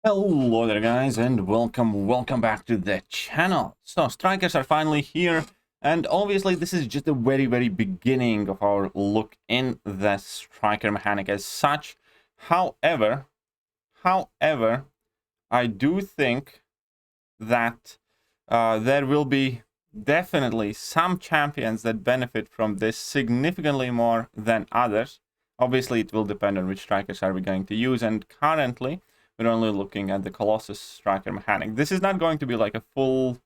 Hello there guys, and welcome back to the channel. So strikers are finally here, and obviously this is just the very beginning of our look in the striker mechanic as such. However, I do think that there will be definitely some champions that benefit from this significantly more than others. Obviously it will depend on which strikers are we going to use, and currently we're only looking at the Colossus striker mechanic. This is not going to be like a full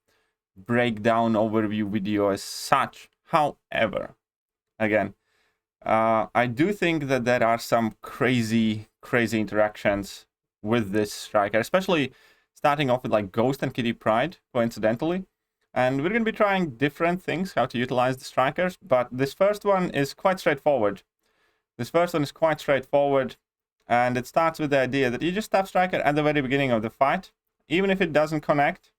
breakdown overview video as such. However, again, I do think that there are some crazy interactions with this striker, especially starting off with like Ghost and Kitty Pryde, coincidentally. And we're going to be trying different things, how to utilize the strikers, but this first one is quite straightforward. And it starts with the idea that you just tap striker at the very beginning of the fight. Even if it doesn't connect,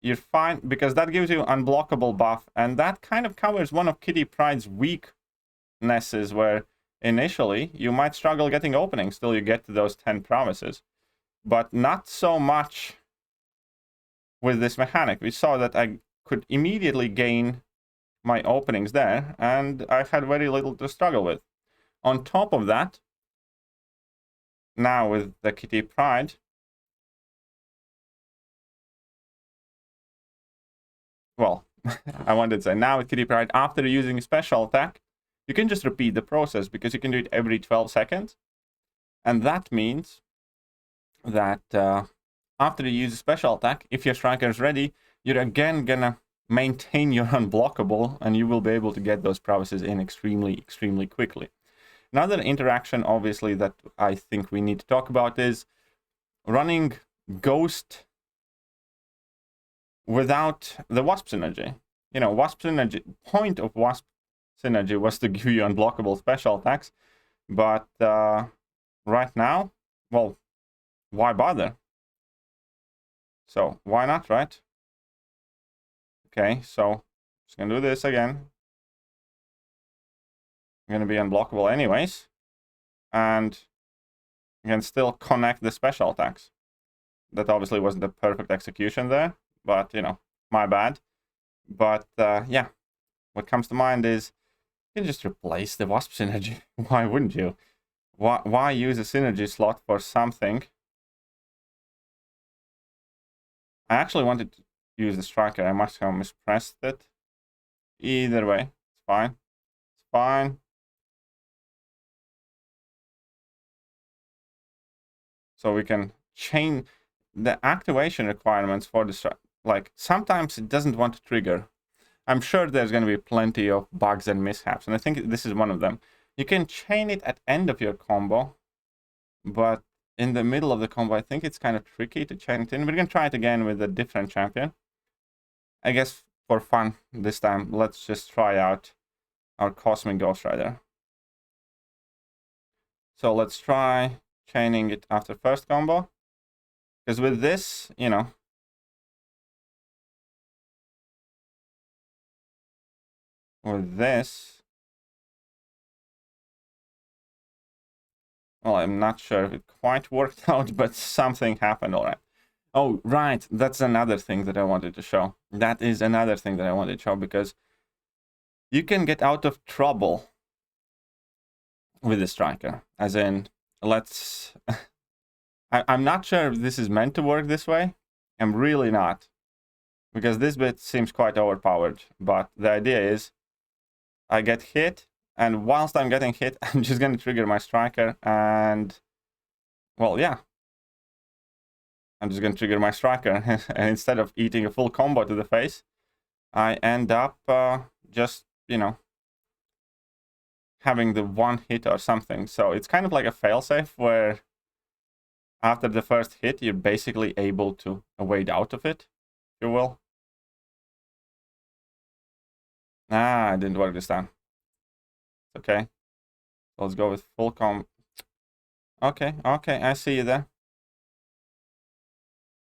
you're fine, because that gives you unblockable buff, and that kind of covers one of Kitty Pryde's weaknesses, where initially you might struggle getting openings till you get to those 10 promises. But not so much with this mechanic. We saw that I could immediately gain my openings there, and I had very little to struggle with. On top of that, now with the Kitty Pryde, well, I wanted to say, now with Kitty Pryde, after using a special attack, you can just repeat the process, because you can do it every 12 seconds. And that means that after you use a special attack, if your striker is ready, you're again gonna maintain your unblockable, and you will be able to get those promises in extremely quickly. Another interaction, obviously, that I think we need to talk about is running Ghost without the Wasp synergy. You know, Wasp synergy, point of Wasp synergy was to give you unblockable special attacks, but right now, well, why bother? So why not, right? Okay, so just gonna do this again. I'm gonna be unblockable anyways, and you can still connect the special attacks. That obviously wasn't a perfect execution there, but you know, my bad. But yeah, what comes to mind is you can just replace the Wasp synergy. Why wouldn't you? Why use a synergy slot for something? I actually wanted to use the striker. I must have mispressed it. Either way, it's fine. It's fine. So we can chain the activation requirements for the striker. Like, sometimes it doesn't want to trigger. I'm sure there's going to be plenty of bugs and mishaps, and I think this is one of them. You can chain it at end of your combo, but in the middle of the combo, I think it's kind of tricky to chain it in. We're going to try it again with a different champion. I guess for fun this time, let's just try out our Cosmic Ghost Rider. So let's try chaining it after first combo, because with this, you know, with this, well, I'm not sure if it quite worked out, but something happened, all right. Oh, right, that's another thing that I wanted to show. That is another thing that I wanted to show, because you can get out of trouble with the striker. As in, let's... I'm not sure if this is meant to work this way. I'm really not, because this bit seems quite overpowered. But the idea is, I get hit, and whilst I'm getting hit, I'm just going to trigger my striker, and, well, yeah. I'm just going to trigger my striker, and instead of eating a full combo to the face, I end up just, you know, having the one hit or something. So it's kind of like a failsafe, where after the first hit, you're basically able to wade out of it, if you will. Ah, it didn't work this time. Okay. So let's go with full combo. Okay, I see you there.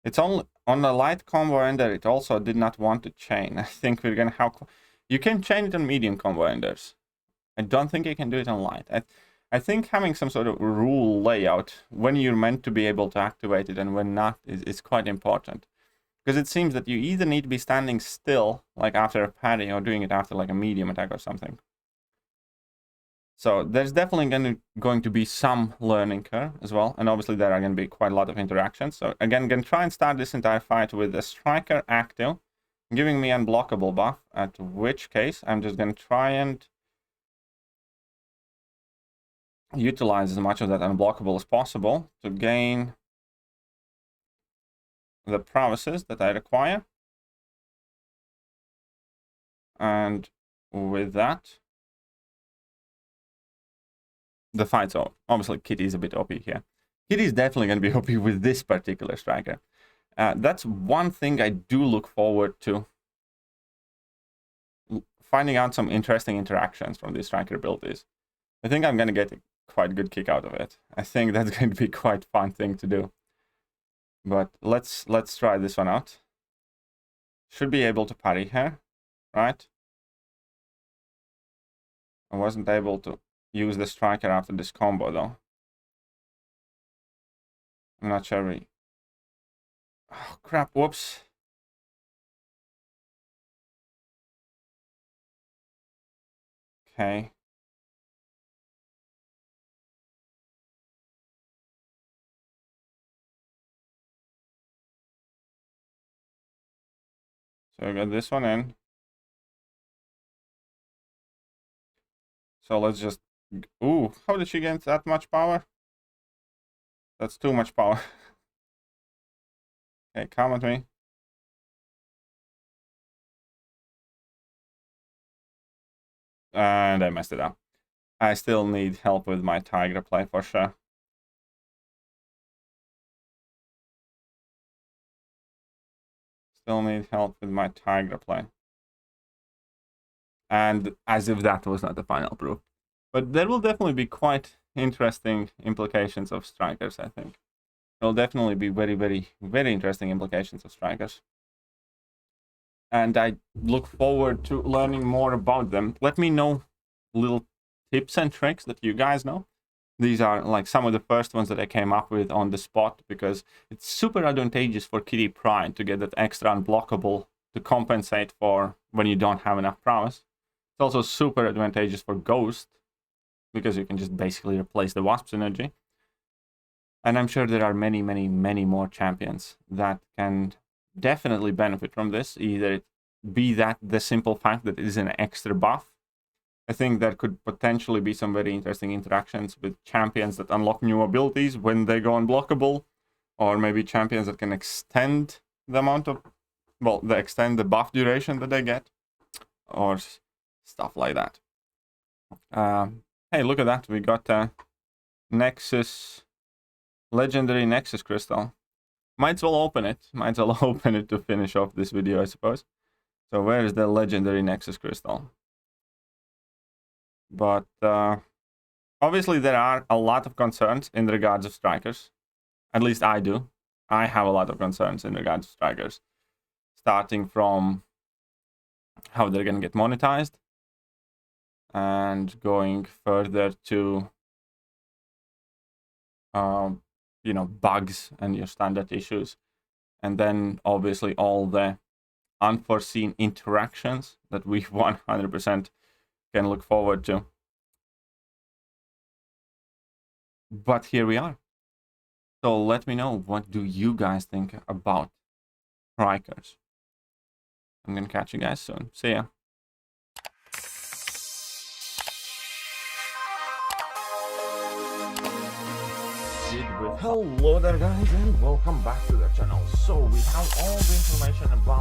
It's only on the light combo ender, it also did not want to chain. I think we're gonna have... You can chain it on medium combo enders. I don't think you can do it on light. I think having some sort of rule layout when you're meant to be able to activate it and when not is quite important. Because it seems that you either need to be standing still, like after a parry, or doing it after like a medium attack or something. So there's definitely going to be some learning curve as well. And obviously there are going to be quite a lot of interactions. So again, going to try and start this entire fight with the striker active, giving me unblockable buff, at which case I'm just going to try and utilize as much of that unblockable as possible to gain the prowesses that I require. And with that, the fight's over. Obviously, Kitty is a bit OP here. Kitty is definitely going to be OP with this particular striker. That's one thing I do look forward to. Finding out some interesting interactions from these striker abilities. I think I'm going to get a quite good kick out of it. I think that's going to be quite fun thing to do. But let's try this one out. Should be able to parry her, right? I wasn't able to use the striker after this combo though. I'm not sure. Oh crap! Whoops. Okay. So I got this one in. So let's just... Ooh, how did she get that much power? That's too much power. Okay, come at me. And I messed it up. I still need help with my tiger play for sure. Still need help with my tiger play. And as if that was not the final proof. But there will definitely be quite interesting implications of strikers, I think. There will definitely be very, very, very interesting implications of strikers. And I look forward to learning more about them. Let me know little tips and tricks that you guys know. These are like some of the first ones that I came up with on the spot, because it's super advantageous for Kitty Pryde to get that extra unblockable to compensate for when you don't have enough prowess. It's also super advantageous for Ghost, because you can just basically replace the Wasp's energy. And I'm sure there are many, many, many more champions that can definitely benefit from this. Either it be that the simple fact that it is an extra buff. I think there could potentially be some very interesting interactions with champions that unlock new abilities when they go unblockable. Or maybe champions that can extend the amount of... Well, they extend the buff duration that they get. Or stuff like that. Hey, look at that. We got a Nexus... Legendary Nexus Crystal. Might as well open it. Might as well open it to finish off this video, I suppose. So where is the Legendary Nexus Crystal? But obviously there are a lot of concerns in regards of strikers. At least I do. I have a lot of concerns in regards to strikers. Starting from how they're going to get monetized. And going further to... you know, bugs and your standard issues. And then obviously all the unforeseen interactions that we 100% can look forward to. But here we are. So let me know, what do you guys think about strikers? I'm gonna catch you guys soon. See ya. Hello there guys, and welcome back to the channel. So we have all the information about